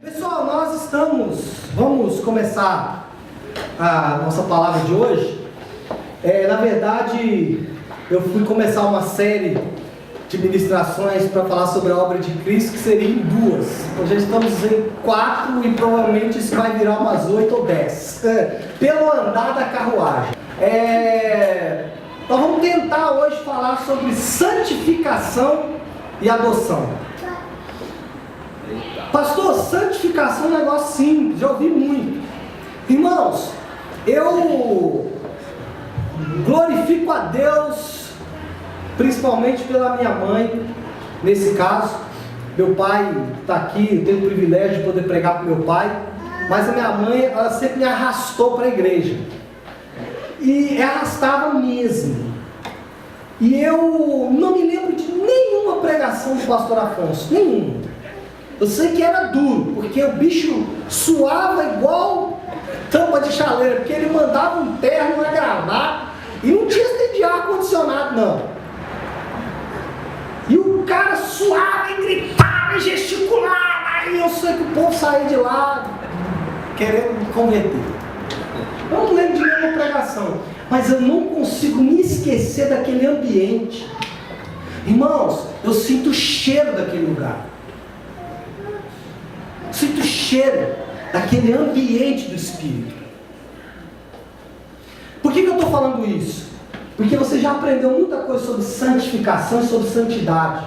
Pessoal, vamos começar a nossa palavra de hoje. Na verdade, eu fui começar uma série de ministrações para falar sobre a obra de Cristo, que seria em 2. Então já estamos em 4 e provavelmente isso vai virar umas 8 ou 10. Pelo andar da carruagem. Nós vamos tentar hoje falar sobre santificação e adoção. Pastor, santificação é um negócio simples, já ouvi muito. Irmãos, eu glorifico a Deus, principalmente pela minha mãe, nesse caso. Meu pai está aqui, eu tenho o privilégio de poder pregar para meu pai, mas a minha mãe, ela sempre me arrastou para a igreja. E arrastava mesmo. E eu não me lembro de nenhuma pregação do pastor Afonso, nenhuma. Eu sei que era duro, porque o bicho suava igual tampa de chaleira, porque ele mandava um terno, uma gravata, e não tinha de ar-condicionado, não. E o cara suava e gritava e gesticulava, e eu sei que o povo saía de lá querendo me converter. Eu não lembro de nenhuma pregação, mas eu não consigo me esquecer daquele ambiente. Irmãos, eu sinto o cheiro daquele lugar. Sinto o cheiro daquele ambiente do Espírito. Por que eu estou falando isso? Porque você já aprendeu muita coisa sobre santificação e sobre santidade.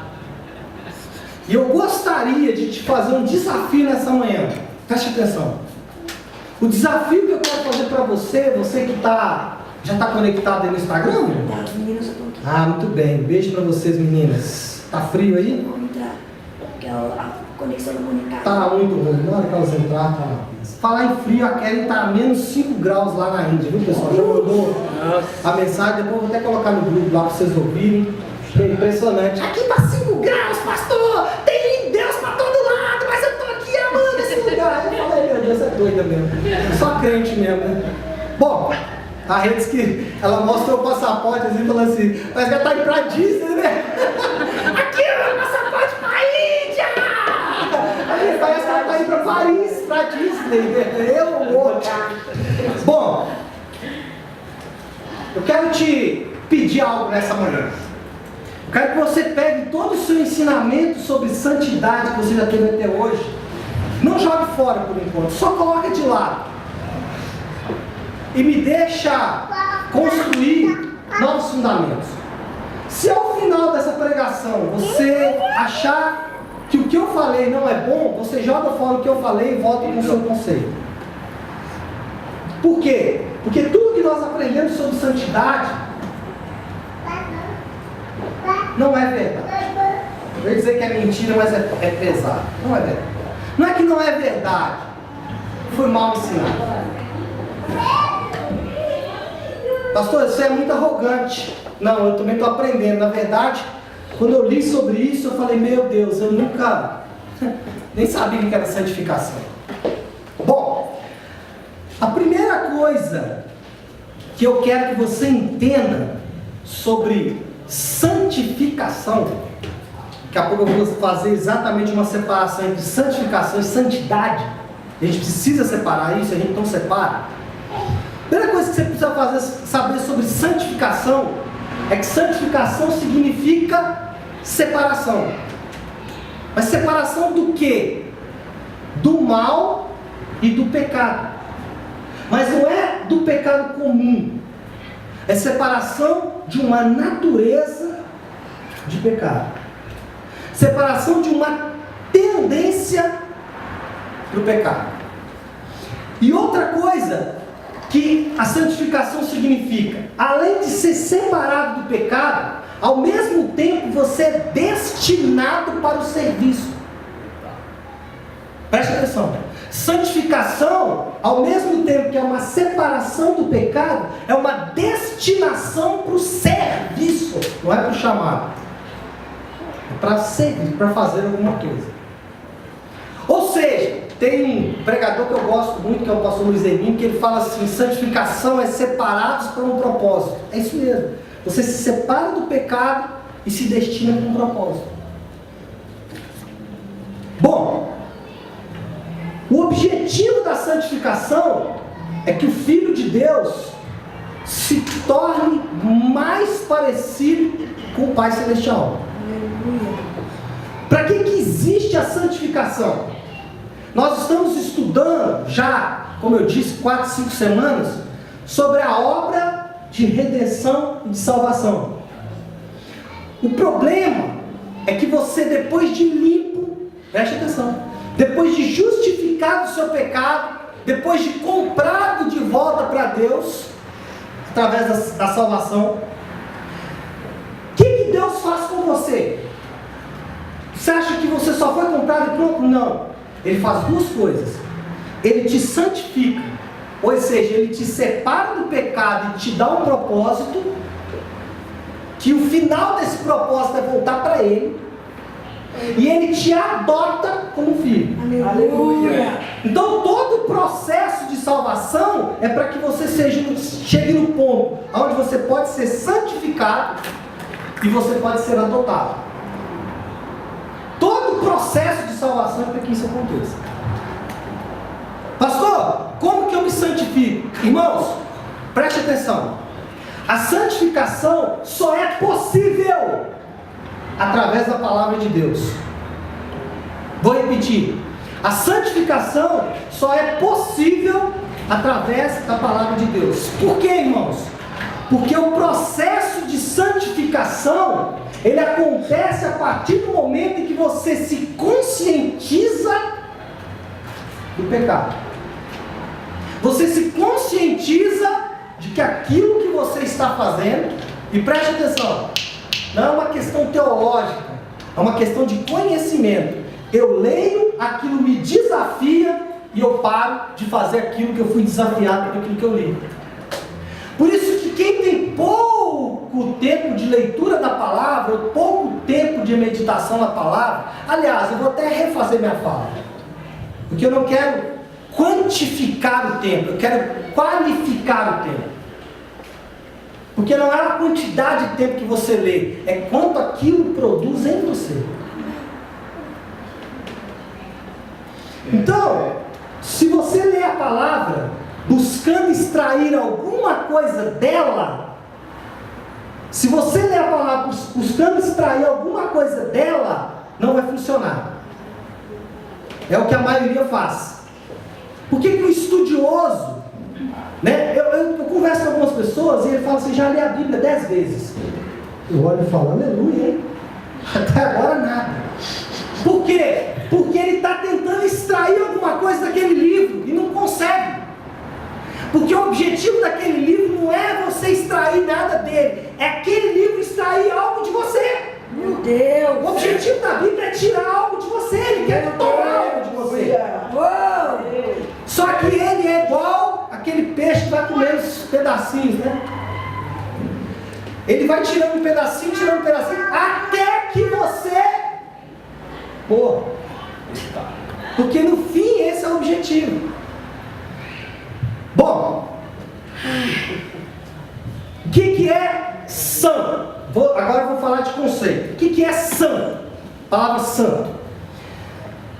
E eu gostaria de te fazer um desafio nessa manhã. Preste atenção. O desafio que eu quero fazer para você, você que já está conectado aí no Instagram? Tá, as meninas estão aqui. Ah, muito bem. Beijo para vocês, meninas. Tá frio aí? Vamos entrar, porque a conexão da Mônica. Tá muito ruim. Na hora que elas entraram, tá. Falar em frio, a Kelly tá a menos 5 graus lá na Índia, viu, pessoal? Já mandou a mensagem, depois eu vou até colocar no grupo lá para vocês ouvirem. É impressionante. Aqui tá 5 graus, pastor! Tem Deus para todo lado, mas eu tô aqui amando esse lugar. Eu falei, meu Deus, é doida mesmo. Só crente mesmo, né? Bom, a rede diz que ela mostrou o passaporte assim, falando assim, mas já tá indo pra Disney, né? Aqui é o meu passaporte pra Índia! Aí parece que ela tá indo pra Paris, pra Disney, né? Eu vou. Bom, eu quero te pedir algo nessa manhã. Eu quero que você pegue todo o seu ensinamento sobre santidade que você já teve até hoje. Não jogue fora por enquanto, só coloca de lado. E me deixa construir novos fundamentos. Se ao final dessa pregação você achar que o que eu falei não é bom, você joga fora o que eu falei e volta com o seu conceito. Por quê? Porque tudo que nós aprendemos sobre santidade não é verdade. Eu ia dizer que é mentira, mas é pesado. Não é verdade. Não é que não é verdade. Foi mal ensinado. Pastor, isso é muito arrogante. Não, eu também estou aprendendo. Na verdade, quando eu li sobre isso, eu falei, meu Deus, eu nunca nem sabia o que era santificação. Bom, a primeira coisa que eu quero que você entenda sobre santificação, daqui a pouco eu vou fazer exatamente uma separação entre santificação e santidade. A gente precisa separar isso, a gente não separa. A primeira coisa que você precisa saber sobre santificação é que santificação significa separação. Mas separação do quê? Do mal e do pecado. Mas não é do pecado comum. É separação de uma natureza de pecado. Separação de uma tendência para o pecado. E outra coisa que a santificação significa, além de ser separado do pecado, ao mesmo tempo você é destinado para o serviço. Preste atenção. Santificação, ao mesmo tempo que é uma separação do pecado, é uma destinação para o serviço, não é para o chamado. É para servir, para fazer alguma coisa. Ou seja, tem um pregador que eu gosto muito, que é o pastor Luiz Hermínio, que ele fala assim, santificação é separados para um propósito. É isso mesmo. Você se separa do pecado e se destina para um propósito. Bom, O objetivo da santificação é que o Filho de Deus se torne mais parecido com o Pai Celestial. Para que existe a santificação? Nós estamos estudando já, como eu disse, 4, 5 semanas, sobre a obra de redenção e de salvação. O problema é que você, depois de limpo, preste atenção, depois de justificado o seu pecado, depois de comprado de volta para Deus, através da salvação, o que Deus faz com você? Você acha que você só foi comprado e pronto? Não. Ele faz duas coisas. Ele te santifica, ou seja, ele te separa do pecado e te dá um propósito, que o final desse propósito é voltar para Ele, e Ele te adota como filho. Aleluia. Então todo o processo de salvação é para que você chegue no ponto onde você pode ser santificado e você pode ser adotado. Todo o processo de salvação é para que isso aconteça. Pastor, como que eu me santifico? Irmãos, preste atenção. A santificação só é possível através da palavra de Deus. Vou repetir. A santificação só é possível através da palavra de Deus. Por quê, irmãos? Porque o processo de santificação, ele acontece a partir do momento em que você se conscientiza do pecado. Você se conscientiza de que aquilo que você está fazendo, e preste atenção, não é uma questão teológica, é uma questão de conhecimento. Eu leio, aquilo me desafia e eu paro de fazer aquilo que eu fui desafiado por aquilo que eu li. Por isso que quem tem pouco tempo de leitura da palavra, ou pouco tempo de meditação na palavra, aliás, eu vou até refazer minha fala, porque eu não quero quantificar o tempo, eu quero qualificar o tempo. Porque não é a quantidade de tempo que você lê, é quanto aquilo produz em você. Então, se você lê a palavra buscando extrair alguma coisa dela, se você lê a palavra buscando extrair alguma coisa dela, não vai funcionar. É o que a maioria faz. Por que o estudioso, né? Eu converso com algumas pessoas e ele fala assim, já li a Bíblia 10 vezes. Eu olho e falo, aleluia, hein? Até agora nada. Por quê? Porque ele está tentando extrair alguma coisa daquele livro e não consegue. Porque o objetivo daquele livro não é você extrair nada dele, é aquele livro extrair algo de você. Meu Deus. O objetivo da Bíblia é tirar algo de você, ele quer tomar algo de você. Uou. Só que ele é igual aquele peixe que vai comendo os pedacinhos, né? Ele vai tirando um pedacinho, até que você... Porque no fim esse é o objetivo. Bom, o que é santo? Agora eu vou falar de conceito. O que é santo? A palavra santo.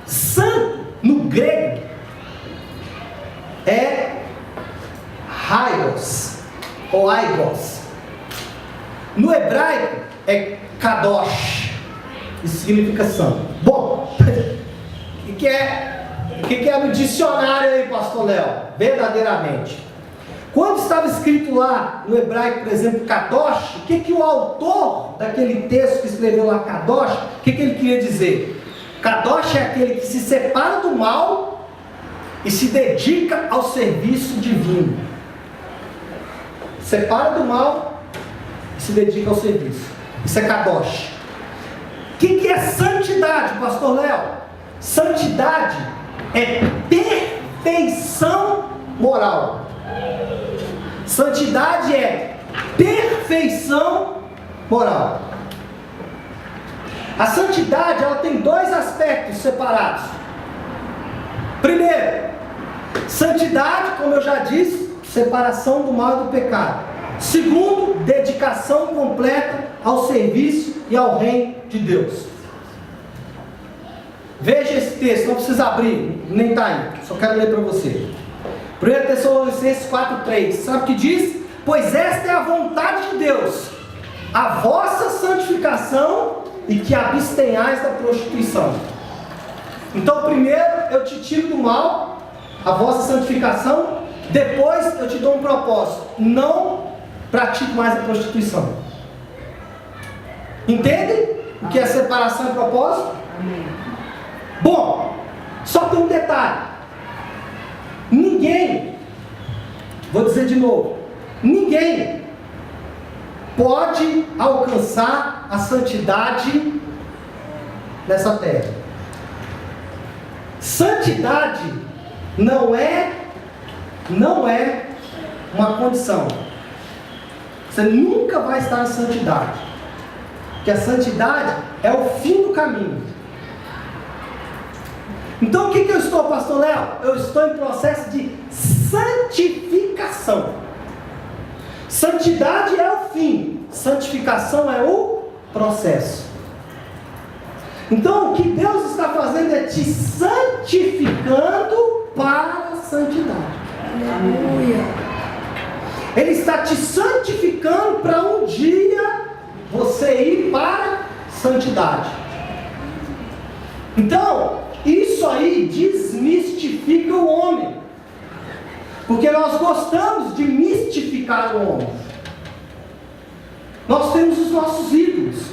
Santo, no grego, é haios, ou aigos. No hebraico, é kadosh. Isso significa santo. Bom, o que é no dicionário aí, pastor Léo? Verdadeiramente. Quando estava escrito lá no hebraico, por exemplo, kadosh, o que o autor daquele texto que escreveu lá kadosh, o que ele queria dizer? Kadosh é aquele que se separa do mal e se dedica ao serviço divino. Separa do mal e se dedica ao serviço. Isso é kadosh. O que é santidade, pastor Léo? Santidade é perfeição moral. Santidade é perfeição moral. A santidade, ela tem dois aspectos separados. Primeiro, santidade, como eu já disse, separação do mal e do pecado. Segundo, dedicação completa ao serviço e ao reino de Deus. Veja esse texto, não precisa abrir, nem está aí, só quero ler para você. 1 Tessalonicenses 4,3, sabe o que diz? Pois esta é a vontade de Deus, a vossa santificação e que abstenhais da prostituição. Então primeiro eu te tiro do mal, a vossa santificação, depois eu te dou um propósito, não pratique mais a prostituição. Entende o que é separação e propósito? Amém. Bom, só tem um detalhe. Ninguém, vou dizer de novo, ninguém pode alcançar a santidade nessa terra. Santidade não é uma condição. Você nunca vai estar na santidade, porque a santidade é o fim do caminho. Então o que eu estou, pastor Léo? Eu estou em processo de santificação. Santidade é o fim, santificação é o processo. Então o que Deus está fazendo é te santificando para a santidade. Aleluia. Ele está te santificando para um dia você ir para a santidade. Então, isso aí desmistifica o homem. Porque nós gostamos de mistificar o homem. Nós temos os nossos ídolos.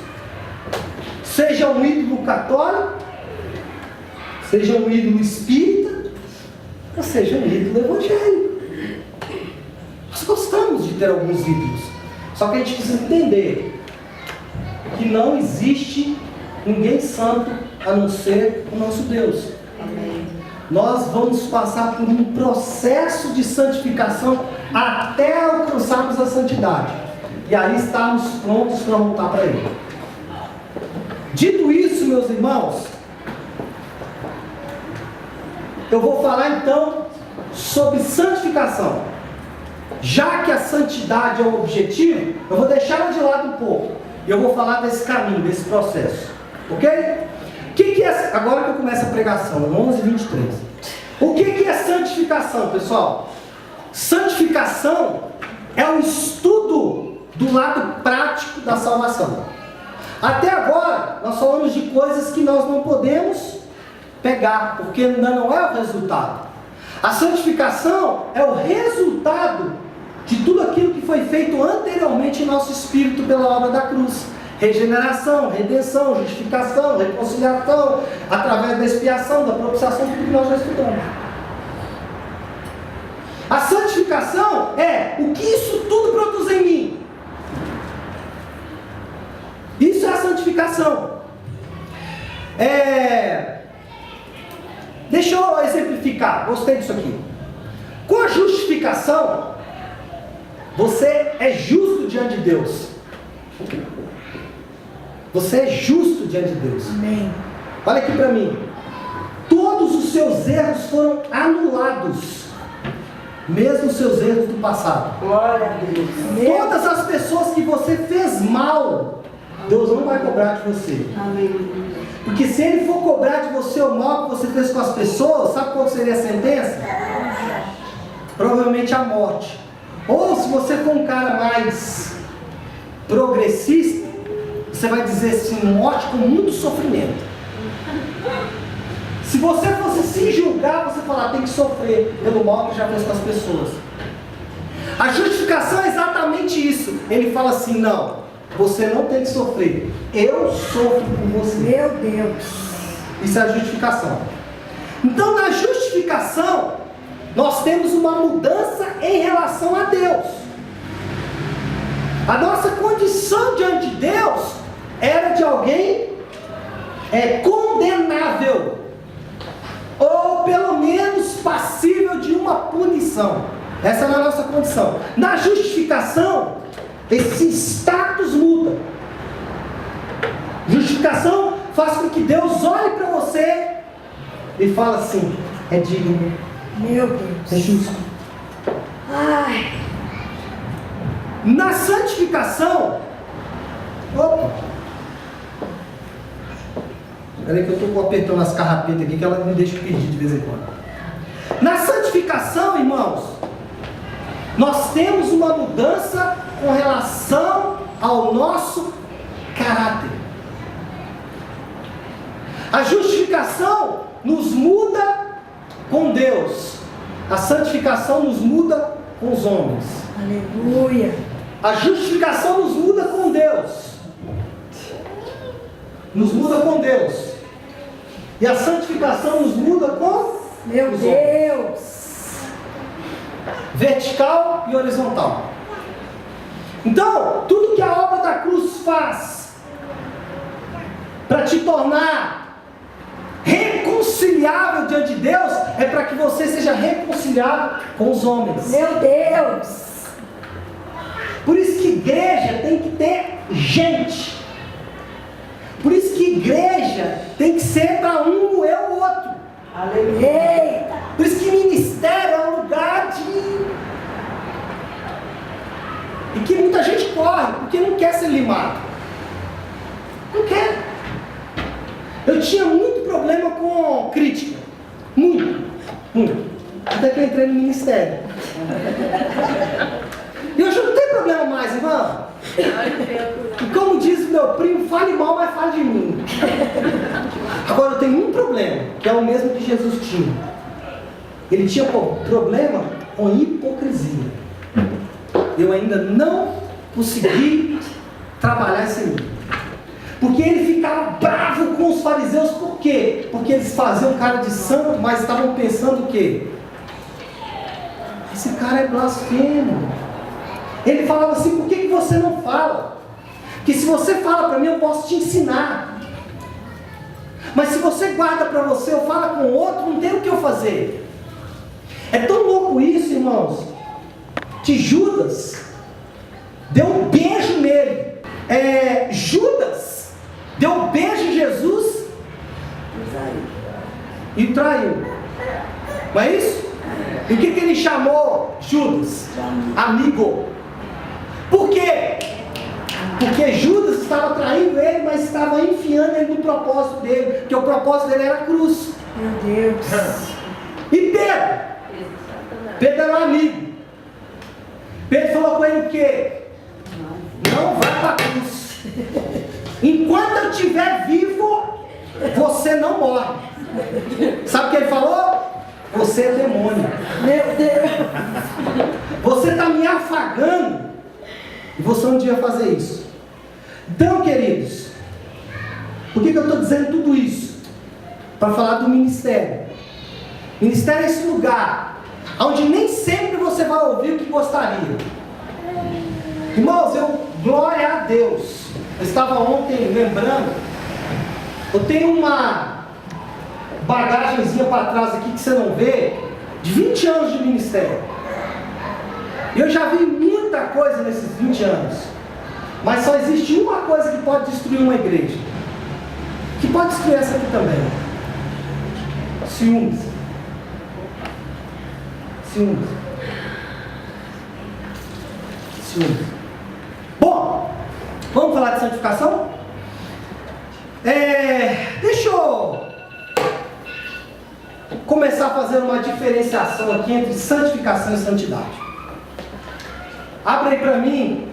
Seja um ídolo católico, seja um ídolo espírita, ou seja um ídolo evangélico. Nós gostamos de ter alguns ídolos. Só que a gente precisa entender que não existe ninguém santo a não ser o nosso Deus. Amém. Nós vamos passar por um processo de santificação até alcançarmos a santidade. E aí estarmos prontos para voltar para Ele. Dito isso, meus irmãos, eu vou falar então sobre santificação. Já que a santidade é o objetivo, eu vou deixá-la de lado um pouco. E eu vou falar desse caminho, desse processo. Ok? O que é, agora que eu começo a pregação, 11:23. O que é santificação, pessoal? Santificação é o estudo do lado prático da salvação. Até agora, nós falamos de coisas que nós não podemos pegar, porque ainda não é o resultado. A santificação é o resultado de tudo aquilo que foi feito anteriormente em nosso espírito pela obra da cruz. Regeneração, redenção, justificação, reconciliação, através da expiação, da propiciação, tudo que nós já estudamos. A santificação é o que isso tudo produz em mim. Isso é a santificação. Deixa eu exemplificar, gostei disso aqui. Com a justificação, você é justo diante de Deus. Você é justo diante de Deus. Amém. Olha aqui para mim. Todos os seus erros foram anulados. Mesmo os seus erros do passado. Glória a Deus. Todas as pessoas que você fez mal, Deus não vai cobrar de você. Amém. Porque se Ele for cobrar de você o mal que você fez com as pessoas, sabe qual seria a sentença? Provavelmente a morte. Ou se você for um cara mais progressista, você vai dizer assim, morte com muito sofrimento. Se você fosse se julgar, você falar, tem que sofrer pelo mal que já fez com as pessoas. A justificação é exatamente isso. Ele fala assim, não, você não tem que sofrer. Eu sofro por você. Meu Deus. Isso é a justificação. Então, na justificação, nós temos uma mudança em relação a Deus. A nossa condição diante de Deus era de alguém condenável, ou pelo menos passível de uma punição. Essa era a nossa condição. Na justificação, esse status muda. Justificação faz com que Deus olhe para você e fala assim, é digno, Meu Deus. é justo. Ai. Na santificação, Peraí que eu estou apertando as carrapetas aqui que ela me deixa pedir de vez em quando. Na santificação, irmãos, nós temos uma mudança com relação ao nosso caráter. A justificação nos muda com Deus. A santificação nos muda com os homens. Aleluia. A justificação nos muda com Deus. Nos muda com Deus. E a santificação nos muda com Meu os Deus. homens. Vertical e horizontal. Então, tudo que a obra da cruz faz para te tornar reconciliável diante de Deus é para que você seja reconciliado com os homens. Meu Deus. Por isso que igreja tem que ter gente. Por isso que igreja tem que ser para um moer o outro. Aleluia. Eita. Por isso que ministério é um lugar de... E que muita gente corre porque não quer ser limado. Não quer. Eu tinha muito problema com crítica. Muito. Até que eu entrei no ministério. E hoje eu não tenho problema mais, irmão. E como diz o meu primo, fale mal, mas fale de mim. Agora eu tenho um problema, que é o mesmo que Jesus tinha. Ele tinha problema com hipocrisia. Eu ainda não consegui trabalhar isso em mim. Porque ele ficava bravo com os fariseus, por quê? Porque eles faziam cara de santo, mas estavam pensando o quê? Esse cara é blasfemo. Ele falava assim, por que você não fala? Porque se você fala para mim, eu posso te ensinar. Mas se você guarda para você, ou fala com o outro, não tem o que eu fazer. É tão louco isso, irmãos, que Judas deu um beijo nele. Judas deu um beijo em Jesus e o traiu. Não é isso? E o que ele chamou Judas? Amigo. Por quê? Porque Judas estava traindo ele, mas estava enfiando ele no propósito dele, porque o propósito dele era a cruz. Meu Deus. E Pedro? Pedro era um amigo. Pedro falou com ele o quê? Não vai para a cruz. Enquanto eu estiver vivo, você não morre. Sabe o que ele falou? Você é demônio. Meu Deus. Você está me afagando. E você não devia fazer isso. Então, queridos, por que eu estou dizendo tudo isso? Para falar do ministério. Ministério é esse lugar onde nem sempre você vai ouvir o que gostaria. Irmãos, glória a Deus. Eu estava ontem lembrando, eu tenho uma bagagenzinha para trás aqui que você não vê, de 20 anos de ministério. Eu já vi muita coisa nesses 20 anos, mas só existe uma coisa que pode destruir uma igreja, que pode destruir essa aqui também: ciúmes. Bom, vamos falar de santificação? Deixa eu começar a fazer uma diferenciação aqui entre santificação e santidade. Abre aí para mim,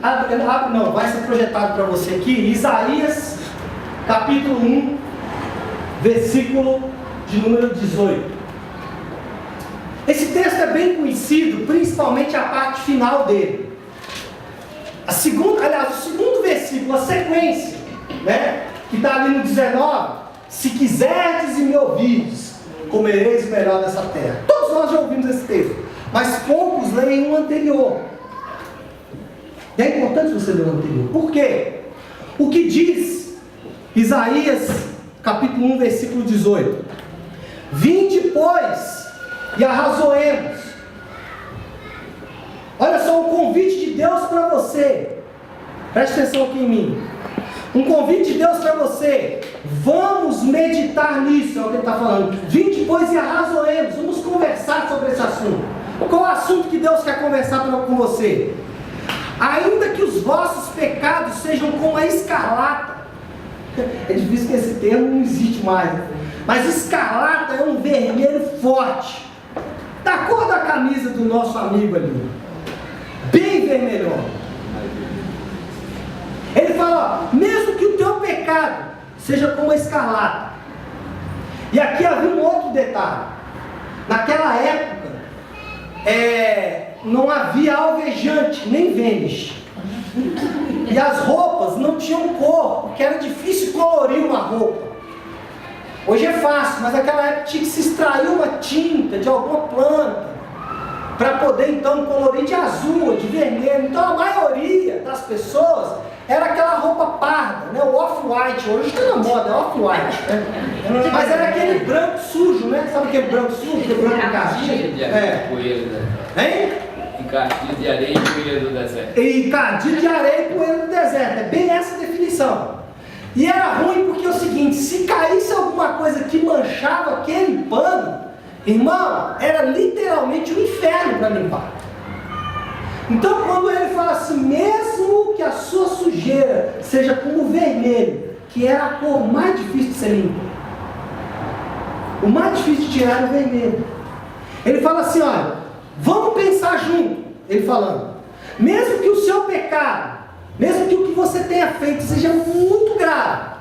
vai ser projetado para você aqui, Isaías, capítulo 1, versículo de número 18. Esse texto é bem conhecido, principalmente a parte final dele. O segundo versículo, a sequência, né, que está ali no 19, se quiserdes e me ouvirdes, comereis o melhor dessa terra. Todos nós já ouvimos esse texto, mas poucos leem o anterior. E é importante você ler o anterior. Por quê? O que diz Isaías, capítulo 1, versículo 18? Vinde, pois, e arrazoemos. Olha só o convite de Deus para você. Preste atenção aqui em mim. Um convite de Deus para você. Vamos meditar nisso, é o que ele está falando. Vinde, pois, e arrazoemos. Vamos conversar sobre esse assunto. Qual é o assunto que Deus quer conversar com você? Ainda que os vossos pecados sejam como a escarlata, É difícil que esse termo não existe mais. Mas escarlata é um vermelho forte. Da cor da camisa do nosso amigo ali. Bem vermelhão. Ele fala, ó, mesmo que o teu pecado seja como a escarlata. E aqui havia um outro detalhe. Naquela época, não havia alvejante, nem vênis. E as roupas não tinham cor, porque era difícil colorir uma roupa. Hoje é fácil, mas naquela época tinha que se extrair uma tinta de alguma planta para poder então colorir de azul, de vermelho. Então a maioria das pessoas era aquela roupa parda, né? O off-white. Hoje está na moda, é off-white, né? Mas era aquele branco sujo, né? Sabe aquele branco sujo, aquele branco encardido? Hein? Encardida de areia e poeira do deserto. Encardida de areia e poeira do deserto. É bem essa definição. E era ruim porque é o seguinte, se caísse alguma coisa que manchava aquele pano, irmão, era literalmente um inferno para limpar. Então quando ele fala assim, mesmo que a sua sujeira seja como vermelho, que era a cor mais difícil de ser limpa, o mais difícil de tirar era o vermelho. Ele fala assim, olha, vamos pensar junto, ele falando, mesmo que o seu pecado, mesmo que o que você tenha feito seja muito grave,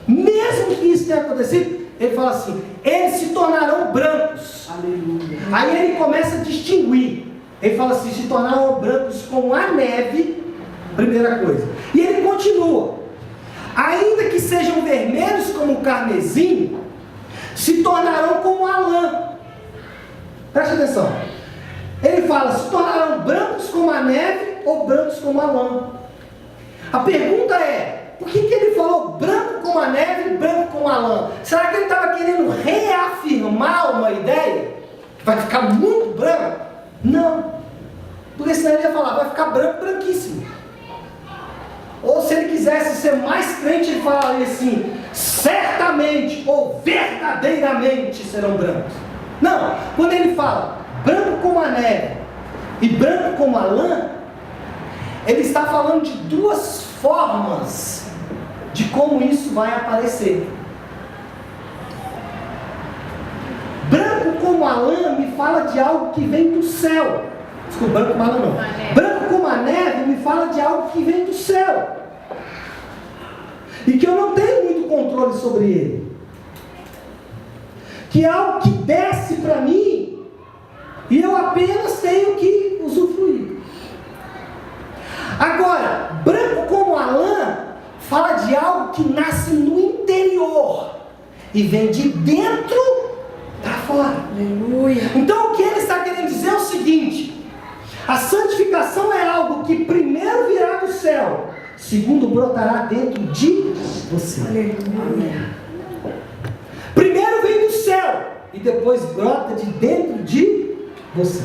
mesmo que isso tenha acontecido, ele fala assim, eles se tornarão brancos. Aleluia. Aí ele começa a distinguir. Ele fala assim, se tornarão brancos como a neve, primeira coisa. E ele continua, ainda que sejam vermelhos como o carmesim, se tornarão como a lã. Preste atenção. Ele fala, se tornarão brancos como a neve ou brancos como a lã. A pergunta é, por que ele falou branco como a neve e branco como a lã? Será que ele estava querendo reafirmar uma ideia? Que vai ficar muito branco? Não. Porque senão ele ia falar, vai ficar branco, branquíssimo. Ou se ele quisesse ser mais crente, ele falaria assim, certamente ou verdadeiramente serão brancos. Não, quando ele fala branco como a neve e branco como a lã, ele está falando de duas formas de como isso vai aparecer. Branco como a lã me fala de algo que vem do céu. Desculpa, branco como a lã não. Branco como a neve me fala de algo que vem do céu. E que eu não tenho muito controle sobre ele. Que é algo que desce para mim e eu apenas tenho que usufruir. Agora, branco como a lã fala de algo que nasce no interior e vem de dentro para fora. Aleluia. Então o que ele está querendo dizer é o seguinte: a santificação é algo que primeiro virá do céu, segundo brotará dentro de você. Aleluia. Primeiro vem do céu e depois brota de dentro de você.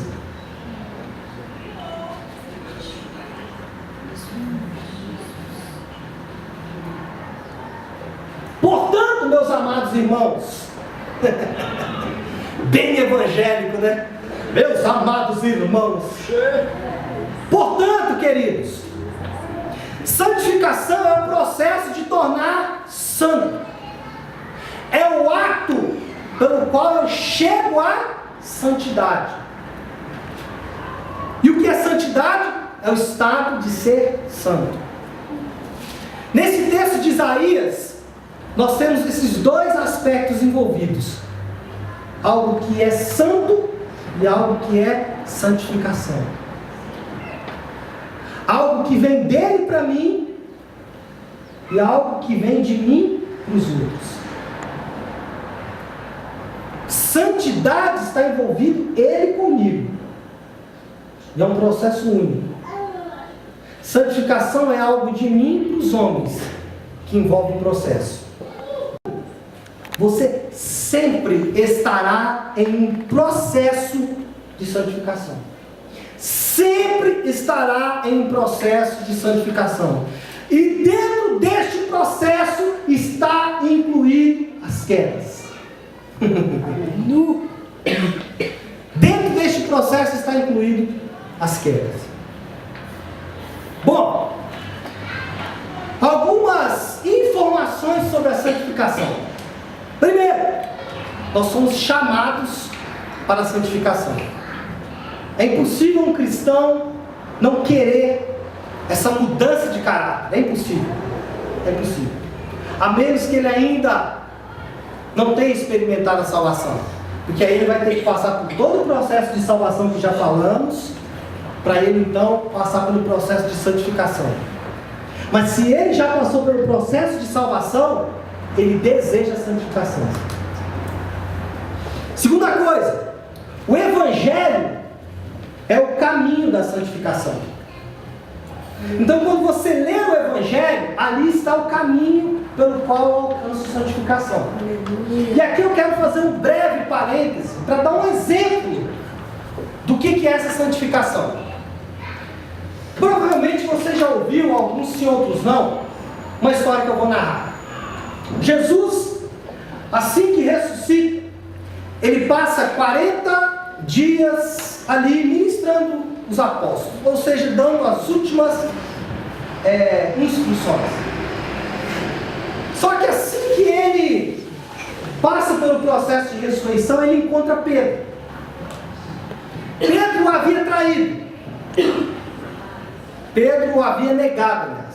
Portanto, meus amados irmãos, bem evangélico, né? Meus amados irmãos, portanto, queridos, santificação é o processo de tornar santo. É o ato pelo qual eu chego à santidade. E o que é santidade? É o estado de ser santo. Nesse texto de Isaías, nós temos esses dois aspectos envolvidos: algo que é santo e algo que é santificação. Algo que vem dele para mim e algo que vem de mim para os outros. Santidade está envolvido ele comigo. E é um processo único. Santificação é algo de mim para os homens, que envolve um processo. Você sempre estará em um processo de santificação. Sempre estará em um processo de santificação. E dentro deste processo está incluído as quedas. Dentro deste processo está incluído as quedas. Bom, algumas informações revelações sobre a santificação. Primeiro, nós somos chamados para a santificação. É impossível um cristão não querer essa mudança de caráter. É impossível. É impossível. A menos que ele ainda não tenha experimentado a salvação. Porque aí ele vai ter que passar por todo o processo de salvação que já falamos, para ele então passar pelo processo de santificação. Mas se ele já passou pelo processo de salvação, ele deseja a santificação. Segunda coisa, o Evangelho é o caminho da santificação. Então quando você lê o Evangelho, ali está o caminho pelo qual eu alcanço santificação. E aqui eu quero fazer um breve parêntese para dar um exemplo do que é essa santificação. Provavelmente você já ouviu, alguns sim, outros não, uma história que eu vou narrar. Jesus, assim que ressuscita, ele passa 40 dias ali ministrando os apóstolos, ou seja, dando as últimas instruções. Só que assim que ele passa pelo processo de ressurreição, ele encontra Pedro. Pedro o havia traído. Pedro o havia negado, aliás.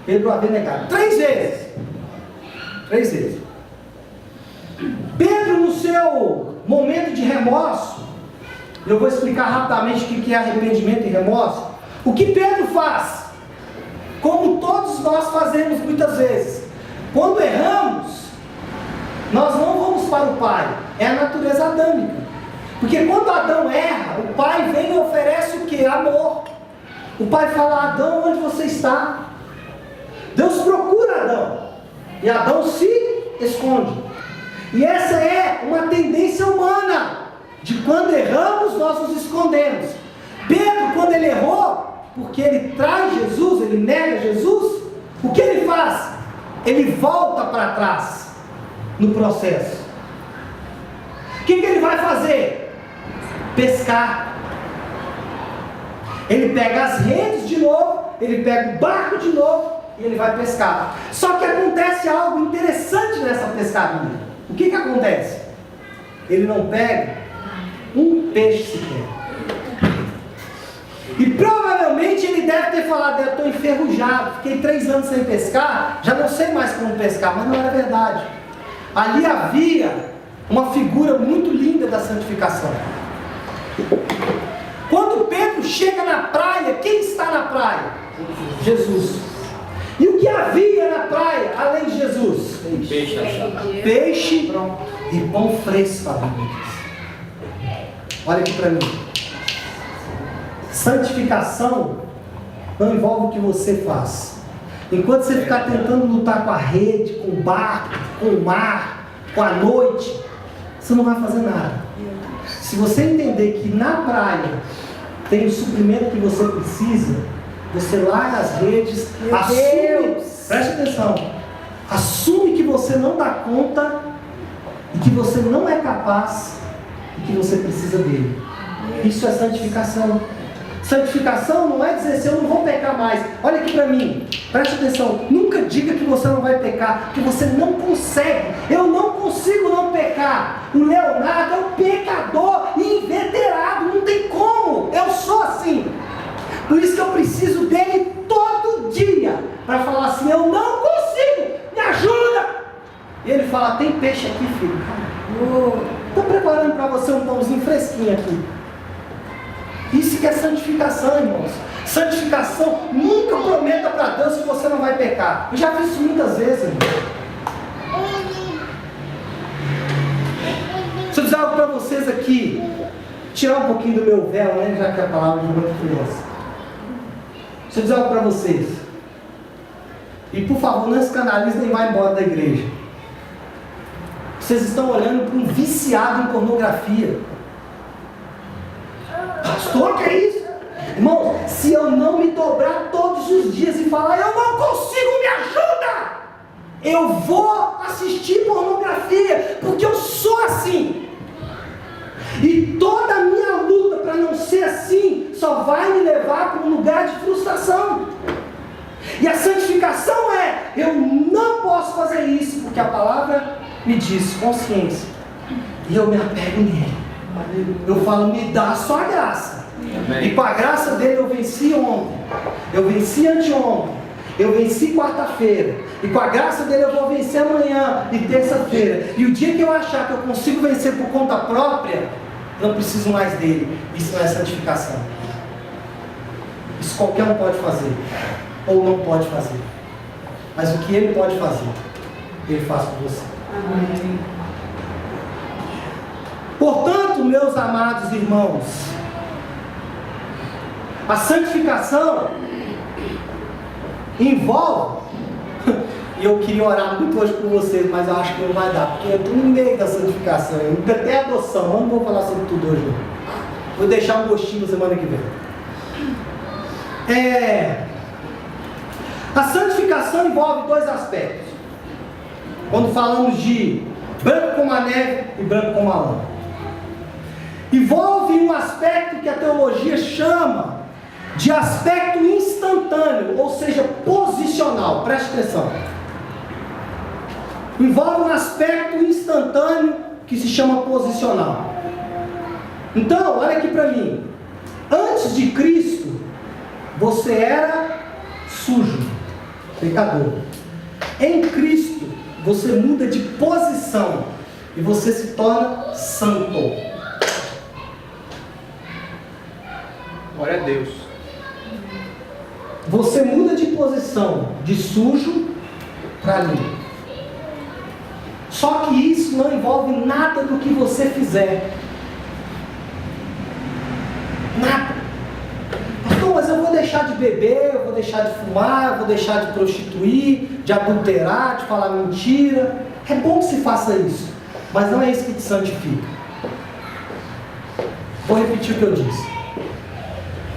Pedro o havia negado 3 vezes. 3 vezes. Pedro, no seu momento de remorso, eu vou explicar rapidamente o que é arrependimento e remorso. O que Pedro faz? Como todos nós fazemos muitas vezes. Quando erramos, nós não vamos para o Pai. É a natureza adâmica. Porque quando Adão erra, o Pai vem e oferece o que? Amor. O Pai fala: Adão, onde você está? Deus procura Adão. E Adão se esconde. E essa é uma tendência humana. De quando erramos, nós nos escondemos. Pedro, quando ele errou, porque ele traz Jesus, ele nega Jesus, o que ele faz? Ele volta para trás no processo. O que ele vai fazer? Pescar. Ele pega as redes de novo, ele pega o barco de novo e ele vai pescar. Só que acontece algo interessante nessa pescaria. O que acontece? Ele não pega um peixe sequer. E provavelmente ele deve ter falado: eu estou enferrujado, fiquei 3 anos sem pescar, já não sei mais como pescar. Mas não era verdade. Ali havia uma figura muito linda da santificação. Quando Pedro chega na praia, quem está na praia? Jesus. E o que havia na praia, além de Jesus? Peixe achado. Peixe e pão fresco, a Bíblia diz. Olha aqui para mim. Santificação não envolve o que você faz. Enquanto você ficar tentando lutar com a rede, com o barco, com o mar, com a noite, você não vai fazer nada. Se você entender que na praia tem o suprimento que você precisa, você larga as redes, assume, preste atenção, assume que você não dá conta e que você não é capaz e que você precisa dele. Isso é santificação. Santificação não é dizer assim: eu não vou pecar mais. Olha aqui para mim, preste atenção. Nunca diga que você não vai pecar, porque você não consegue. Eu não consigo não pecar. O Leonardo é um pecador inveterado, não tem como. Eu sou assim. Por isso que eu preciso dele todo dia, para falar assim: eu não consigo, me ajuda. E ele fala: tem peixe aqui, filho. Estou preparando para você um pãozinho fresquinho aqui. Isso que é santificação, irmãos. Santificação, nunca prometa para Deus que você não vai pecar. Eu já fiz isso muitas vezes, irmão. Deixa eu dizer algo para vocês aqui. Tirar um pouquinho do meu véu, né? Já que é a palavra de muita criança. Deixa eu dizer algo para vocês. E por favor, não escandalize nem vá embora da igreja. Vocês estão olhando para um viciado em pornografia. Pastor, que é isso? Irmão, se eu não me dobrar todos os dias e falar: eu não consigo, me ajuda, eu vou assistir pornografia, porque eu sou assim. E toda a minha luta para não ser assim só vai me levar para um lugar de frustração. E a santificação é: eu não não posso fazer isso, porque a palavra me diz consciência. E eu me apego nele. Eu falo, me dá só a graça. Amém. E com a graça dele eu venci ontem. Eu venci anteontem. Eu venci quarta-feira. E com a graça dele eu vou vencer amanhã e terça-feira. E o dia que eu achar que eu consigo vencer por conta própria, eu não preciso mais dele. Isso não é santificação. Isso qualquer um pode fazer. Ou não pode fazer. Mas o que ele pode fazer, ele faz por você. Amém. Portanto, meus amados irmãos, a santificação envolve, e eu queria orar muito hoje por vocês, mas eu acho que não vai dar, porque eu estou no meio da santificação, ainda tem adoção, eu não vou falar sobre tudo hoje não. Vou deixar um gostinho na semana que vem. A santificação envolve dois aspectos. Quando falamos de branco como a neve e branco como a lã, envolve um aspecto que a teologia chama de aspecto instantâneo, ou seja, posicional. Preste atenção. Envolve um aspecto instantâneo que se chama posicional. Então, olha aqui para mim. Antes de Cristo, você era sujo, pecador. Em Cristo, você muda de posição e você se torna santo. Glória a Deus. Você muda de posição de sujo para limpo. Só que isso não envolve nada do que você fizer. Nada. Pastor, mas eu vou deixar de beber, eu vou deixar de fumar, eu vou deixar de prostituir, de adulterar, de falar mentira. É bom que se faça isso, mas não é isso que te santifica. Vou repetir o que eu disse.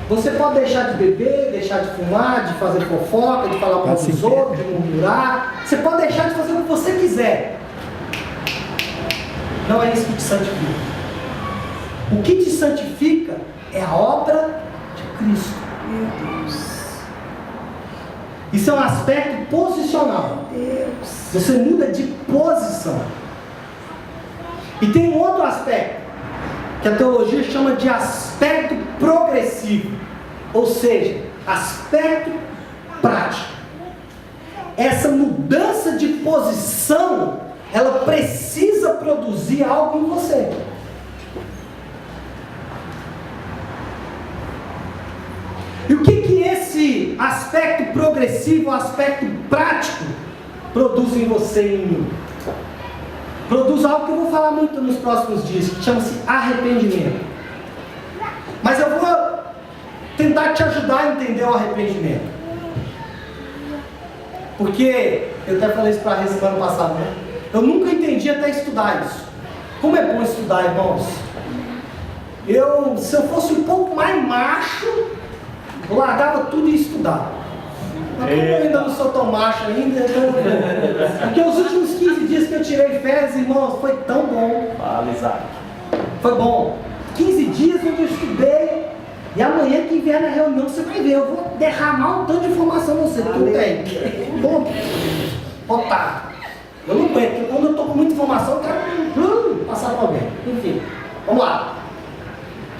Você pode deixar de beber, deixar de fumar, de fazer fofoca, de falar mal dos outros, de murmurar. Você pode deixar de fazer o que você quiser. Não é isso que te santifica. O que te santifica é a obra de Cristo. Meu Deus. Isso é um aspecto posicional. Deus. Você muda de posição. E tem um outro aspecto que a teologia chama de aspecto progressivo, ou seja, aspecto prático. Essa mudança de posição, ela precisa produzir algo em você. E o que esse aspecto progressivo, aspecto prático, produz em você e em mim? Produz algo que eu vou falar muito nos próximos dias, que chama-se arrependimento. Mas eu vou tentar te ajudar a entender o arrependimento. Porque, eu até falei isso para a Rê semana passada, né? Eu nunca entendi até estudar isso. Como é bom estudar, irmãos. Se eu fosse um pouco mais macho, eu largava tudo e ia estudar. Mas como eu ainda não sou tão macho ainda, então... Porque os últimos 15 dias que eu tirei férias, irmãos, foi tão bom. Fala, Isaac. Foi bom. 15 dias onde eu estudei. E amanhã que vier na reunião, você vai ver. Eu vou derramar um tanto de informação em você. Tudo tem. Bom. Botar. Eu não aguento. Porque quando eu tô com muita informação, eu quero passar para alguém. Enfim. Vamos lá.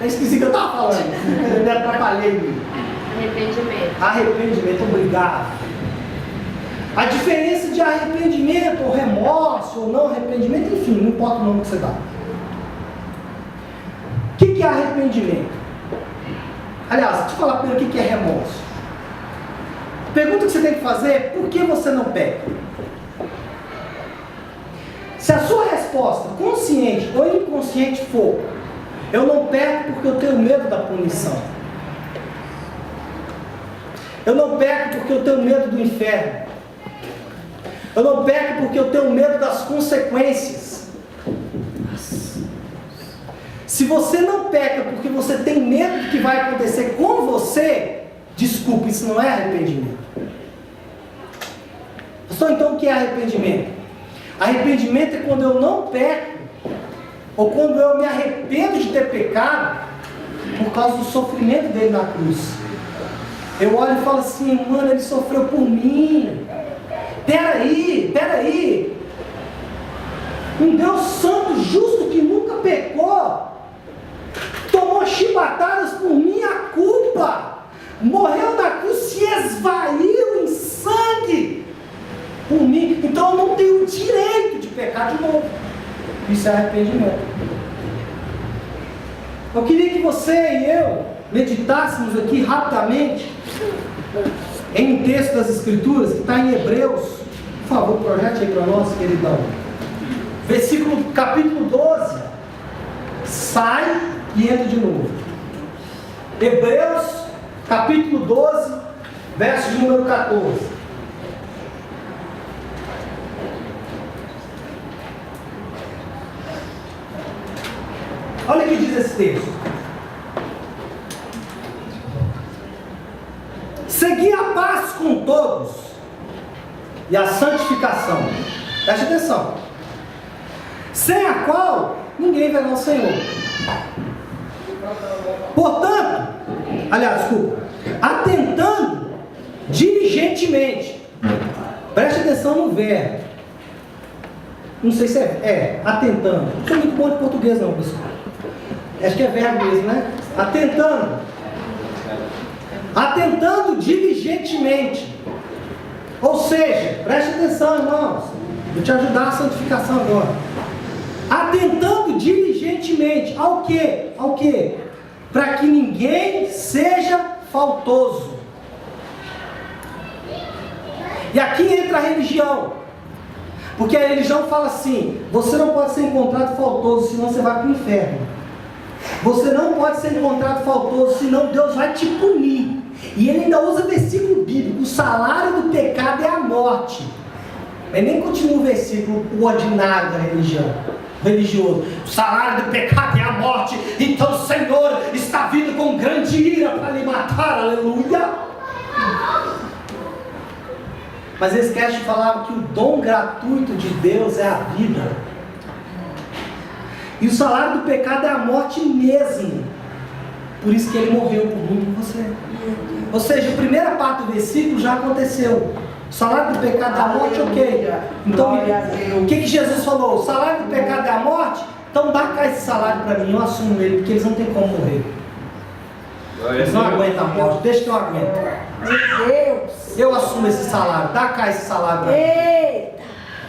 Eu esqueci o que eu estava falando. Eu me atrapalhei. Arrependimento. Arrependimento, obrigado. A diferença de arrependimento, ou remorso, ou não arrependimento, enfim, não importa o nome que você dá. O que é arrependimento? Aliás, deixa eu falar primeiro o que é remorso. A pergunta que você tem que fazer é: por que você não peca? Se a sua resposta, consciente ou inconsciente, for: eu não peco porque eu tenho medo da punição. Eu não peco porque eu tenho medo do inferno. Eu não peco porque eu tenho medo das consequências. Se você não peca porque você tem medo do que vai acontecer com você, desculpe, isso não é arrependimento. Pastor, então o que é arrependimento? Arrependimento é quando eu não peco, ou quando eu me arrependo de ter pecado, por causa do sofrimento dele na cruz. Eu olho e falo assim: mano, ele sofreu por mim. Peraí. Um Deus santo, justo, que nunca pecou, tomou chibatadas por minha culpa, morreu na cruz, se esvaiu em sangue por mim. Então eu não tenho o direito de pecar de novo. Isso é arrependimento. Eu queria que você e eu meditássemos aqui rapidamente em um texto das Escrituras que está em Hebreus. Por favor, projete aí para nós, queridão. Capítulo 12. Sai e entra de novo. Hebreus, capítulo 12, verso de número 14. Olha o que diz esse texto. Segui a paz com todos e a santificação. Preste atenção. Sem a qual ninguém verá o Senhor. Portanto, atentando diligentemente. Preste atenção no verbo. Não sei se atentando. Não sou muito bom de português não, pessoal. Acho que é verbo mesmo, né? Atentando diligentemente. Ou seja, preste atenção, irmãos. Vou te ajudar a santificação agora. Atentando diligentemente ao quê? Para que ninguém seja faltoso. E aqui entra a religião. Porque a religião fala assim: você não pode ser encontrado faltoso, senão você vai para o inferno. Você não pode ser encontrado faltoso, senão Deus vai te punir. E ele ainda usa versículo bíblico: o salário do pecado é a morte. Mas nem continua o versículo, o ordinário da religião. Religioso. O salário do pecado é a morte. Então o Senhor está vindo com grande ira para lhe matar. Aleluia. Mas eles querem te falar que o dom gratuito de Deus é a vida. E o salário do pecado é a morte mesmo. Por isso que ele morreu por mim e por você. Ou seja, a primeira parte do versículo já aconteceu. O salário do pecado é a morte, ok. Então, o que Jesus falou? O salário do pecado é a morte? Então dá cá esse salário para mim, eu assumo ele, porque eles não têm como morrer. Eles não aguentam a morte, deixa que eu aguento. Meu Deus. Eu assumo esse salário, dá cá esse salário para mim. Eita.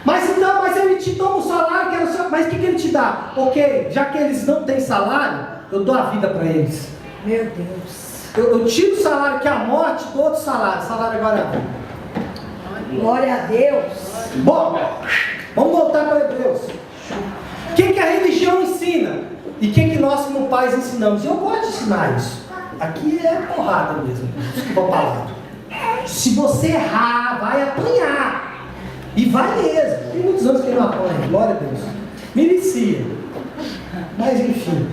Mas ele te toma o salário, mas o que ele te dá? Ok, já que eles não têm salário, eu dou a vida para eles. Meu Deus. Eu tiro o salário que é a morte, dou outro salário. O salário agora é a vida. Glória a Deus. Bom, vamos voltar para Hebreus. O que a religião ensina? E o que nós como pais ensinamos? Eu gosto de ensinar isso. Aqui é porrada mesmo. Desculpa a palavra. Se você errar, vai apanhar. E vai mesmo. Tem muitos anos que ele não apanha. Glória a Deus. Milicia. Mas enfim.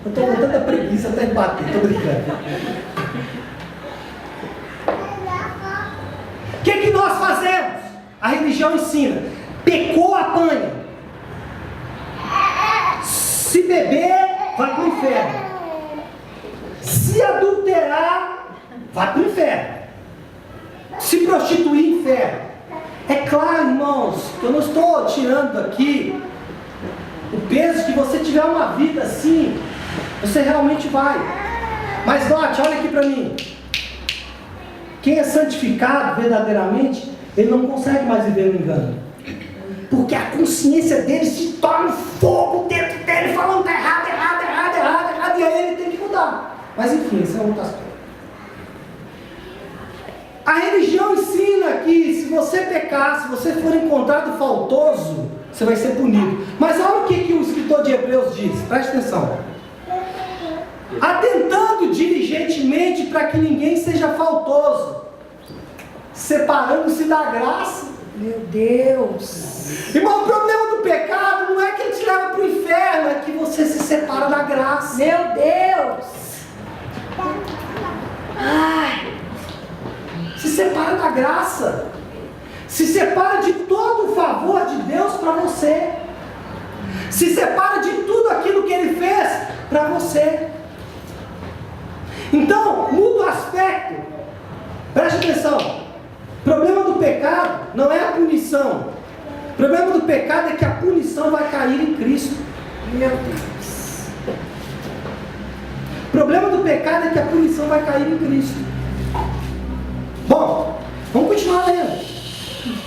Eu estou com tanta preguiça até de bater. Estou brincando. O que nós fazemos? A religião ensina: pecou, apanha. Se beber, vai para o inferno. Se adulterar, vai para o inferno. Se prostituir, inferno. É claro, irmãos, que eu não estou tirando aqui o peso que você tiver uma vida assim, você realmente vai. Mas note, olha aqui para mim. Quem é santificado verdadeiramente, ele não consegue mais viver no engano. Porque a consciência dele se torna fogo dentro dele, falando que errado, e aí ele tem que mudar. Mas enfim, isso é um outro aspecto. A religião ensina que se você pecar, se você for encontrado faltoso, você vai ser punido. Mas olha o que o escritor de Hebreus diz, preste atenção. Atentando diligentemente para que ninguém seja faltoso, separando-se da graça. Meu Deus. Irmão, o problema do pecado não é que ele te leva para o inferno, é que você se separa da graça. Meu Deus. Ai. Se separa da graça. Se separa de todo o favor de Deus para você. Se separa de tudo aquilo que Ele fez para você. Então, muda o aspecto. Preste atenção. O problema do pecado não é a punição. O problema do pecado é que a punição vai cair em Cristo. Meu Deus. O problema do pecado é que a punição vai cair em Cristo. Bom, vamos continuar lendo.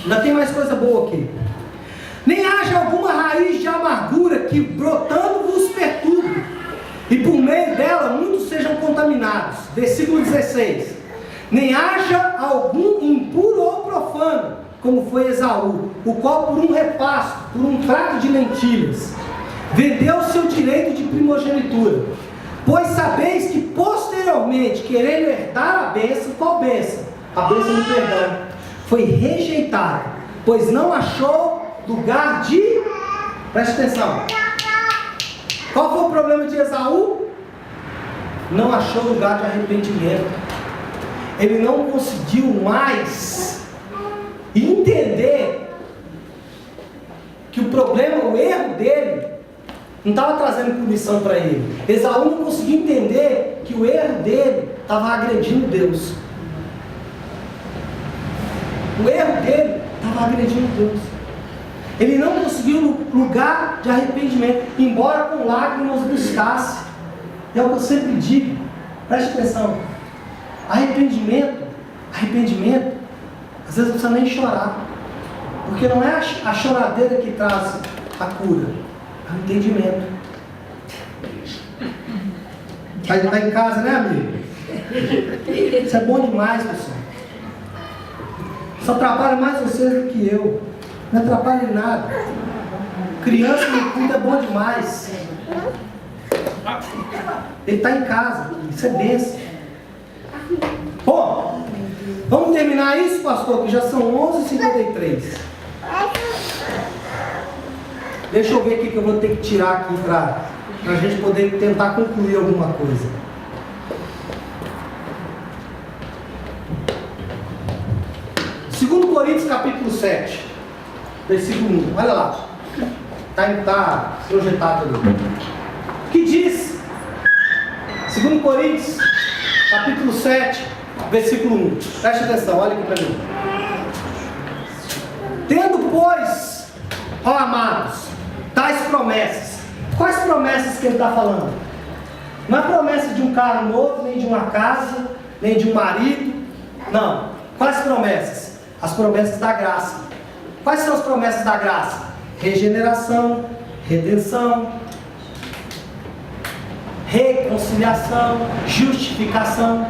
Ainda tem mais coisa boa aqui. Nem haja alguma raiz de amargura que brotando vos perturbe, e por meio dela muitos sejam contaminados. Versículo 16. Nem haja algum impuro ou profano, como foi Esaú, o qual por um repasto, por um prato de lentilhas, vendeu seu direito de primogenitura. Pois sabeis que posteriormente, querendo herdar a bênção, qual bênção? A bênção do perdão, foi rejeitado, pois não achou lugar de... Preste atenção. Qual foi o problema de Esaú? Não achou lugar de arrependimento. Ele não conseguiu mais entender que o problema, o erro dele, não estava trazendo punição para ele. Esaú não conseguia entender que o erro dele estava agredindo Deus. O erro dele estava agredindo Deus. Ele não conseguiu lugar de arrependimento, embora com lágrimas buscasse. É o que eu sempre digo, preste atenção. Arrependimento, às vezes não precisa nem chorar, porque não é a choradeira que traz a cura, é o entendimento. Está em casa, né, amigo? Isso é bom demais, pessoal. Só atrapalha mais vocês do que eu. Não atrapalha em nada. Criança no culto é bom demais. Ele está em casa. Isso é bênção. Bom, vamos terminar isso, pastor, que já são 11h53. Deixa eu ver o que eu vou ter que tirar aqui para a gente poder tentar concluir alguma coisa. Segundo Coríntios capítulo 7, versículo 1. Olha lá. Está projetado ali. Que diz? Segundo Coríntios capítulo 7, versículo 1. Preste atenção, olha aqui para mim. Tendo, pois, ó amados, tais promessas. Quais promessas que ele está falando? Não é promessa de um carro novo, nem de uma casa, nem de um marido. Não. Quais promessas? As promessas da graça. Quais são as promessas da graça? Regeneração, redenção, reconciliação, justificação.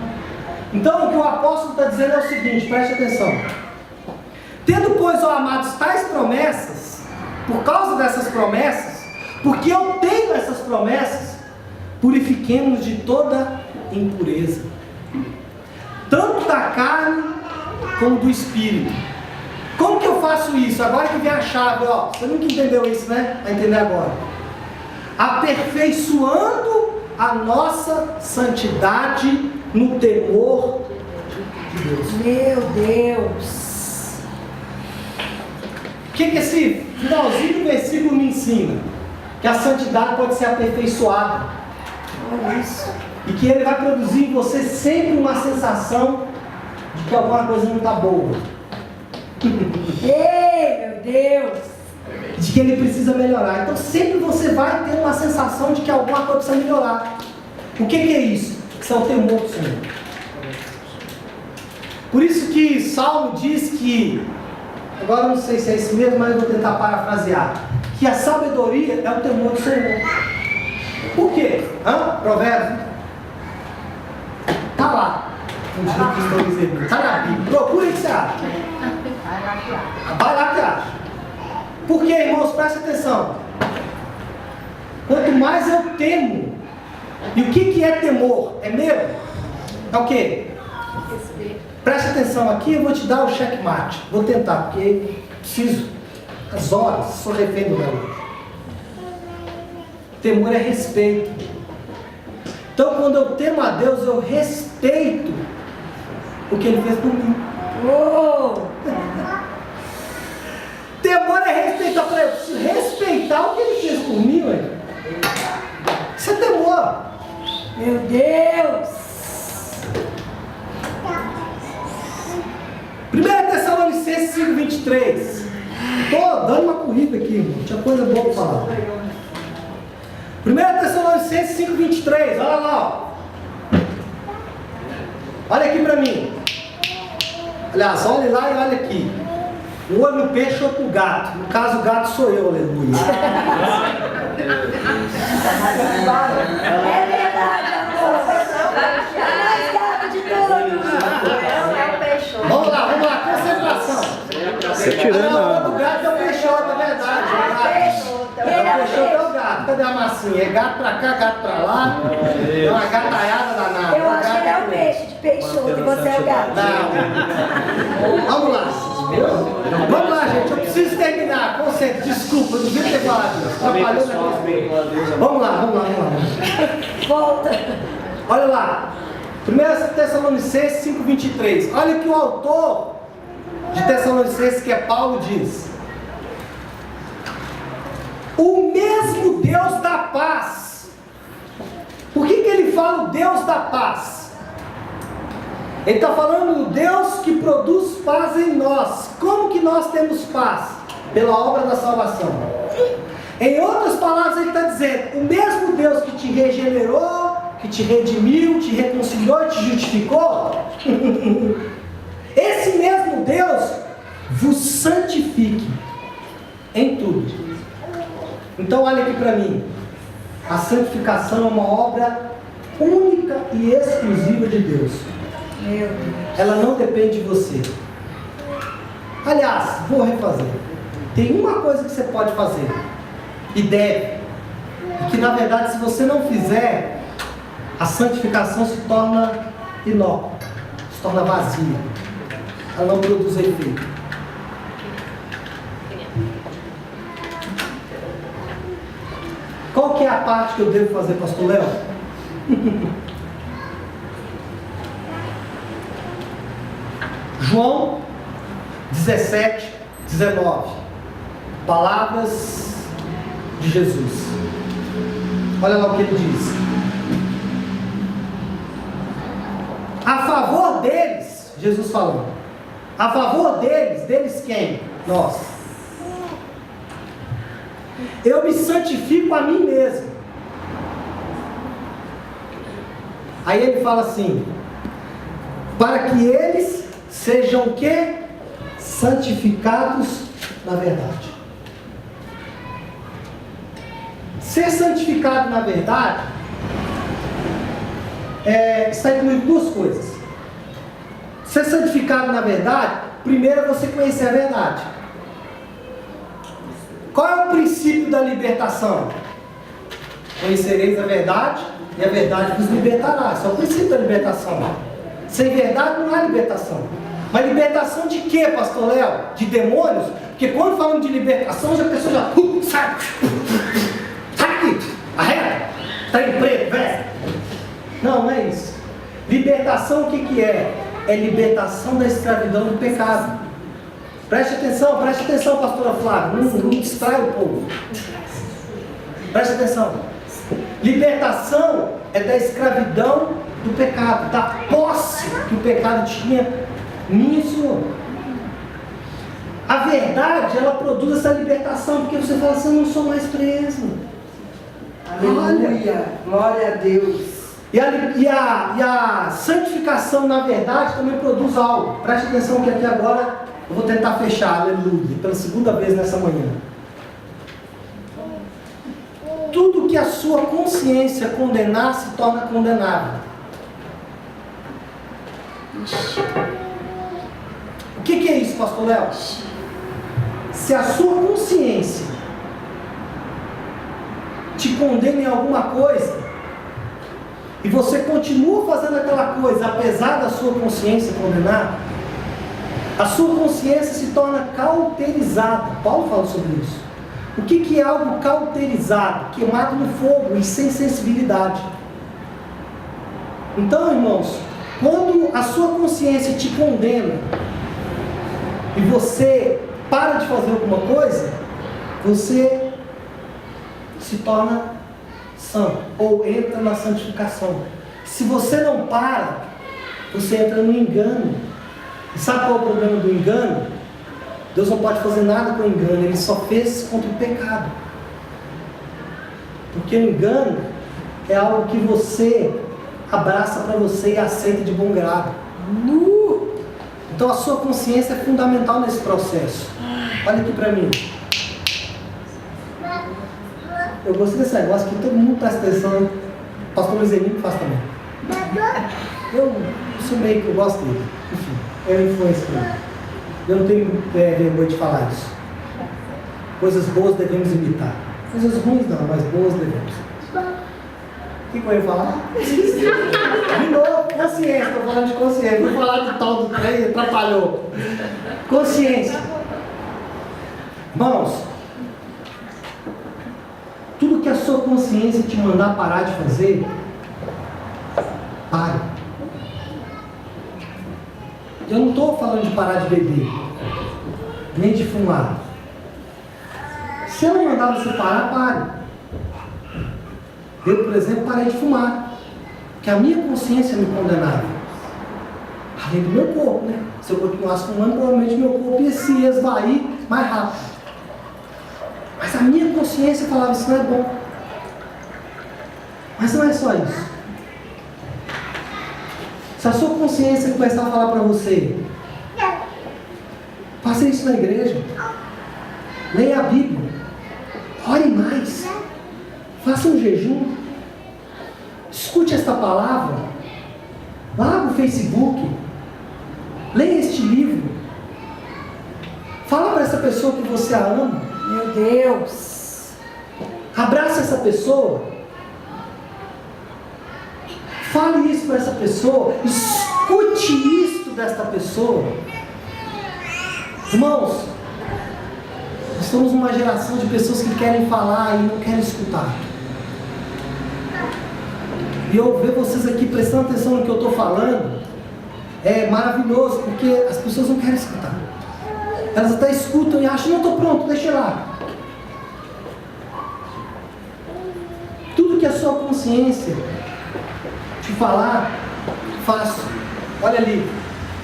Então o que o apóstolo está dizendo é o seguinte, preste atenção. Tendo, pois, ó amados, tais promessas, por causa dessas promessas, porque eu tenho essas promessas, purifiquemos de toda impureza, tanto da carne como do espírito. Como que eu faço isso? Agora que vem a chave, ó. Você nunca entendeu isso, né? Vai entender agora. Aperfeiçoando a nossa santidade no temor de Deus. Meu Deus. O que esse finalzinho do versículo me ensina? Que a santidade pode ser aperfeiçoada. Olha isso. E que ele vai produzir em você sempre uma sensação de que alguma coisa não está boa. Ei, meu Deus. De que ele precisa melhorar. Então sempre você vai ter uma sensação de que alguma coisa precisa melhorar. O que é isso? Isso é o temor do Senhor. Por isso que Salmo diz que, agora eu não sei se é isso mesmo, mas eu vou tentar parafrasear, que a sabedoria é o temor do Senhor. Por quê? Provérbios? Está lá. Está na Bíblia. Procura o que você acha. Vai lá que acha. Por quê, irmãos? Presta atenção. Quanto mais eu temo, e o que é temor? É medo? É o quê? Presta atenção aqui, eu vou te dar o checkmate. Vou tentar, porque preciso. As horas, sou refém do relógio. Temor é respeito. Então, quando eu temo a Deus, eu respeito o que Ele fez por mim. Oh. Temor é respeitar. Eu preciso respeitar o que Ele fez por mim, ué. Isso é temor. Meu Deus. 1 Tessalonicenses 5:23. Estou dando uma corrida aqui, irmão. Tinha coisa boa para falar. 1 Tessalonicenses 5:23. Olha lá, ó. Olha aqui para mim. Aliás, olha lá e olha aqui. Um olho no peixe, outro no gato. No caso, o gato sou eu, aleluia. É verdade, amor. É mais gato de todos. Vamos lá, concentração. Você tirando O a... gato é o peixoto, é verdade. O peixoto é o gato. Cadê a massinha? É gato pra cá, gato pra lá. É uma gataiada danada. Eu acho que ele é o peixe de peixoto e você é o gato. Não. Vamos lá, gente. Eu preciso terminar. Concentre. Desculpa, eu devia ter falado. Atrapalhou o negócio. Vamos lá. Volta. Olha lá. 1 Tessalonicenses 5:23. Olha o que o autor de Tessalonicenses, que é Paulo, diz. O mesmo Deus da paz. Por que ele fala o Deus da paz? Ele está falando do Deus que produz paz em nós. Como que nós temos paz? Pela obra da salvação. Em outras palavras, ele está dizendo, o mesmo Deus que te regenerou, que te redimiu, te reconciliou e te justificou, esse mesmo Deus vos santifique em tudo. Então olha aqui para mim. A santificação é uma obra única e exclusiva de Deus. Meu Deus. Ela não depende de você. Aliás, vou refazer. Tem uma coisa que você pode fazer e deve, e que na verdade, se você não fizer, a santificação se torna inócua, se torna vazia. Ela não produz efeito. Qual que é a parte que eu devo fazer, pastor Léo? João 17:19. Palavras de Jesus. Olha lá o que ele diz. A favor deles, Jesus falando. A favor deles quem? Nós. Eu me santifico a mim mesmo. Aí ele fala assim: para que eles sejam o quê? Santificados na verdade. Ser santificado na verdade está incluindo duas coisas. Ser santificado na verdade, primeiro é você conhecer a verdade. Qual é o princípio da libertação? Conhecereis a verdade e a verdade vos libertará. Esse é o princípio da libertação. Sem verdade não há libertação. Mas libertação de quê, pastor Léo? De demônios? Porque quando falamos de libertação, a pessoa já sai aqui, arreta, está em preto, velho. Não é isso. Libertação o que é? É libertação da escravidão do pecado. Preste atenção, pastora Flávia. Não distrai o povo. Preste atenção. Libertação é da escravidão do pecado, da posse que o pecado tinha minha e sua. A verdade, ela produz essa libertação, porque você fala assim: eu não sou mais preso. Aleluia. Glória a Deus. E a santificação, na verdade, também produz algo. Preste atenção que aqui agora eu vou tentar fechar, aleluia, pela segunda vez nessa manhã. Tudo que a sua consciência condenar se torna condenável. O que é isso, pastor Léo? Se a sua consciência te condena em alguma coisa, e você continua fazendo aquela coisa, apesar da sua consciência condenar, a sua consciência se torna cauterizada. Paulo fala sobre isso. O que é algo cauterizado? Queimado no fogo e sem sensibilidade. Então, irmãos, quando a sua consciência te condena e você para de fazer alguma coisa, você se torna santo, ou entra na santificação. Se você não para, você entra no engano. E sabe qual é o problema do engano? Deus não pode fazer nada com o engano, Ele só fez contra o pecado. Porque o engano é algo que você abraça para você e aceita de bom grado. Então a sua consciência é fundamental nesse processo. Olha aqui para mim. Eu gostei desse negócio que todo mundo presta atenção. O pastor Luiz Henrique faz também. Eu sou meio que eu gosto dele. Enfim, é influência para mim. Eu não tenho vergonha de falar isso. Coisas boas devemos imitar. Coisas ruins não, mas boas devemos. O que eu ia falar? De novo, consciência. Estou falando de consciência. Vou falar do tal do trem, atrapalhou. Consciência. Irmãos, tudo que a sua consciência te mandar parar de fazer, pare. Eu não estou falando de parar de beber, nem de fumar. Se ela mandar você parar, pare. Eu, por exemplo, parei de fumar, porque a minha consciência me condenava. Além do meu corpo, né? Se eu continuasse fumando, provavelmente meu corpo ia se esvair mais rápido. Mas a minha consciência falava, isso não é bom. Mas não é só isso. Se a sua consciência começar a falar para você, faça isso na igreja, leia a Bíblia, ore mais, faça um jejum, escute esta palavra, vá no Facebook, leia este livro, fala para essa pessoa que você a ama. Meu Deus. Abraça essa pessoa. Fale isso para essa pessoa. Escute isto desta pessoa. Irmãos, nós somos uma geração de pessoas que querem falar e não querem escutar. E eu ver vocês aqui prestando atenção no que eu estou falando é maravilhoso, porque as pessoas não querem escutar. Elas até escutam e acham, não estou pronto, deixa lá. Tudo que a sua consciência te falar, faço. Olha ali,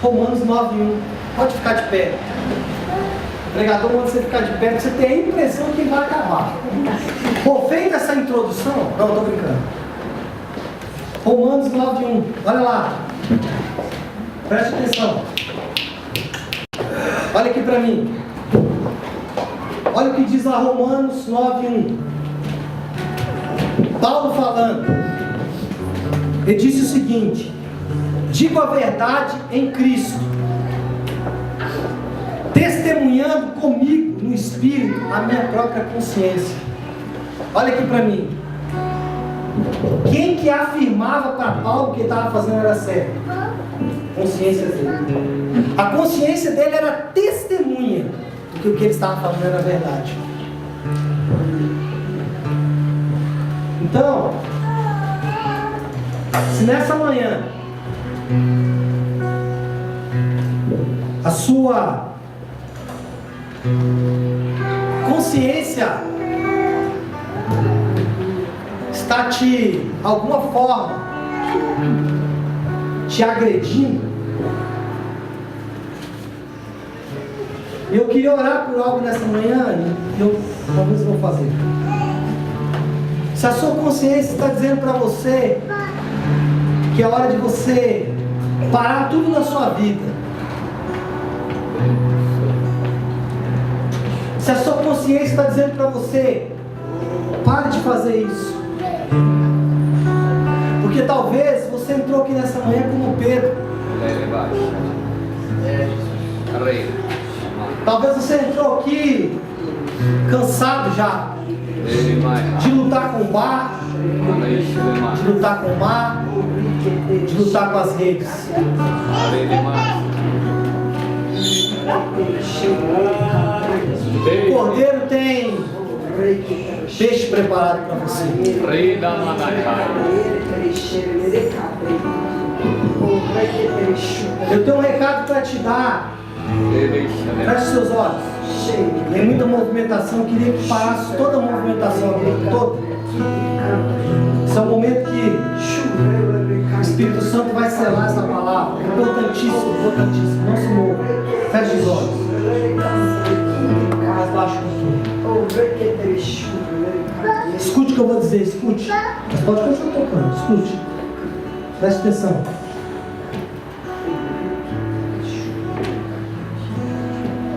Romanos 9:1. Pode ficar de pé. O pregador manda você ficar de pé, porque você tem a impressão que ele vai acabar. Feita essa introdução, não, estou brincando. Romanos 9:1. Olha lá. Preste atenção. Olha aqui para mim. Olha o que diz lá Romanos 9:1. Paulo falando. Ele disse o seguinte: digo a verdade em Cristo, testemunhando comigo no Espírito a minha própria consciência. Olha aqui para mim. Quem que afirmava para Paulo que ele estava fazendo era certo? Consciência dele. A consciência dele era testemunha de que o que ele estava fazendo era verdade. Então, se nessa manhã a sua consciência está de alguma forma te agredindo, eu queria orar por algo nessa manhã e eu talvez vou fazer. Se a sua consciência está dizendo para você que é hora de você parar tudo na sua vida, se a sua consciência está dizendo para você, pare de fazer isso, porque talvez você entrou aqui nessa manhã como Pedro, talvez você entrou aqui cansado já de lutar com o bar, de lutar com o mar, de lutar com as redes. O Cordeiro tem peixe preparado para você. Eu tenho um recado para te dar. Feche seus olhos. Tem muita movimentação. Eu queria que parasse toda a movimentação aqui, toda. Esse é o momento que o Espírito Santo vai selar essa palavra. É importantíssimo, importantíssimo. Não se mova. Feche os olhos. Escute o que eu vou dizer, escute. Mas pode continuar tocando, escute. Preste atenção.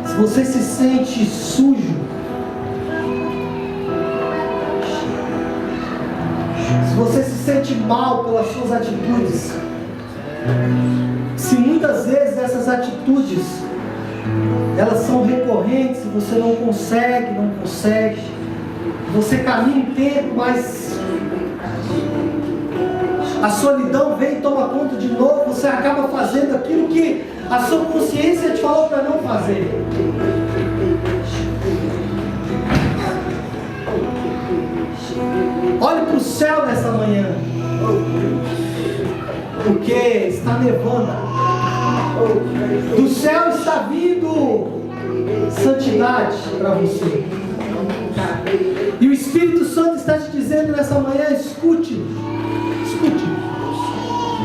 Se você se sente sujo, se você se sente mal pelas suas atitudes, se muitas vezes essas atitudes elas são recorrentes e você não consegue, você caminha um tempo, mas a solidão vem e toma conta de novo, você acaba fazendo aquilo que a sua consciência te falou para não fazer. Olhe para o céu nessa manhã, porque está nevando. Do céu está vindo santidade para você. E o Espírito Santo está te dizendo nessa manhã: escute.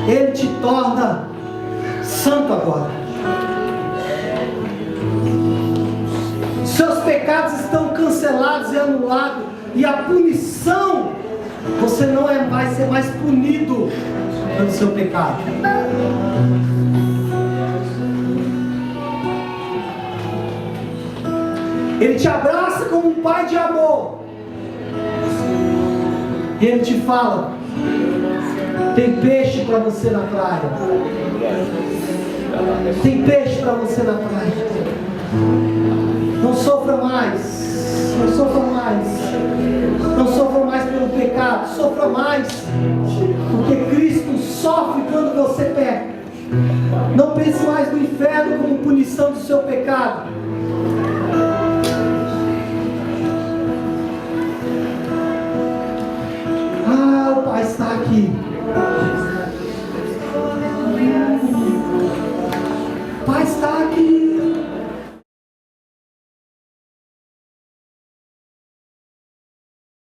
Ele te torna santo agora. Seus pecados estão cancelados e anulados. E a punição, você não vai ser mais punido pelo seu pecado. Ele te abraça como um pai de amor. E ele te fala: tem peixe para você na praia. Tem peixe para você na praia. Não sofra mais. Não sofra mais. Não sofra mais pelo pecado. Sofra mais. Porque Cristo sofre quando você peca. Não pense mais no inferno como punição do seu pecado.